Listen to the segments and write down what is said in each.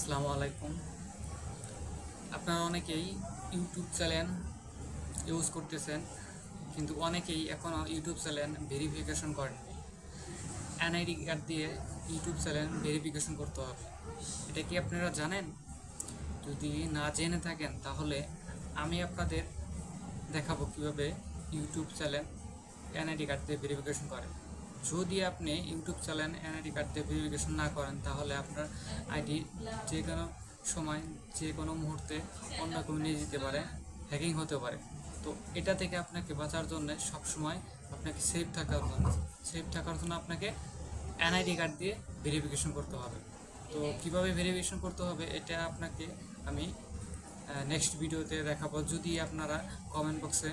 আসসালামু আলাইকুম। আপনারা অনেকেই ইউটিউব চ্যানেল ইউজ করতেছেন, কিন্তু অনেকেই এখনও ইউটিউব চ্যানেল ভেরিফিকেশন করেননি। এনআইডি কার্ড দিয়ে ইউটিউব চ্যানেল ভেরিফিকেশন করতে হবে। এটা কি আপনারা জানেন? যদি না জেনে থাকেন তাহলে আমি আপনাদের দেখাবো কিভাবে ইউটিউব চ্যানেল এনআইডি কার্ড দিয়ে ভেরিফিকেশন করে। যদি আপনি ইউটিউব চ্যানেল এনআইডি কার্ড দিয়ে ভেরিফিকেশন না করেন তাহলে আপনার আইডি যে কোনো সময় যে কোনো মুহূর্তে অন্য কেউ নিয়ে যেতে পারে, হ্যাকিং হতে পারে। তো এটা থেকে আপনাকে বাঁচার জন্য সবসময় আপনাকে সেফ থাকার জন্য আপনাকে এনআইডি কার্ড দিয়ে ভেরিফিকেশন করতে হবে। তো কিভাবে ভেরিফিকেশন করতে হবে এটা আপনাকে আমি নেক্সট ভিডিওতে দেখাবো। যদি আপনারা কমেন্ট বক্সে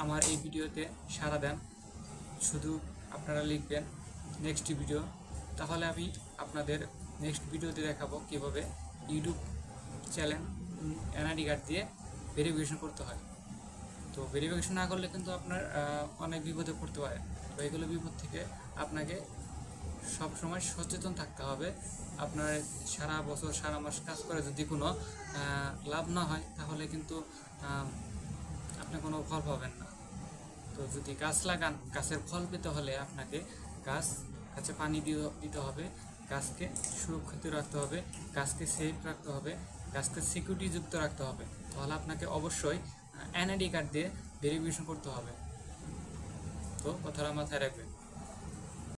আমার এই ভিডিওতে সাড়া দেন, শুধু আপনারা লিখবেন নেক্সট ভিডিও, তাহলে আমি আপনাদের নেক্সট ভিডিওতে দেখাবো কীভাবে ইউটিউব চ্যানেল এনআইডি কার্ড দিয়ে ভেরিফিকেশন করতে হয়। তো ভেরিফিকেশন না করলে কিন্তু আপনার অনেক বিপদে পড়তে পারে। তো এগুলো বিপদ থেকে আপনাকে সব সময় সচেতন থাকতে হবে। আপনার সারা বছর সারা মাস কাজ করে যদি কোনো লাভ না হয় তাহলে কিন্তু আপনি কোনো ফল পাবেন না। তো যদি গাছ লাগান, গাছের ফল পেতে হলে আপনাকে গাছে পানি দিতে হবে, গাছকে সুরক্ষিত রাখতে হবে, গাছকে সেফ রাখতে হবে, গাছকে সিকিউরিটিযুক্ত রাখতে হবে। তাহলে আপনাকে অবশ্যই এনআইডি কার্ড দিয়ে ভেরিফিকেশন করতে হবে। তো কথাটা মাথায় রাখবেন।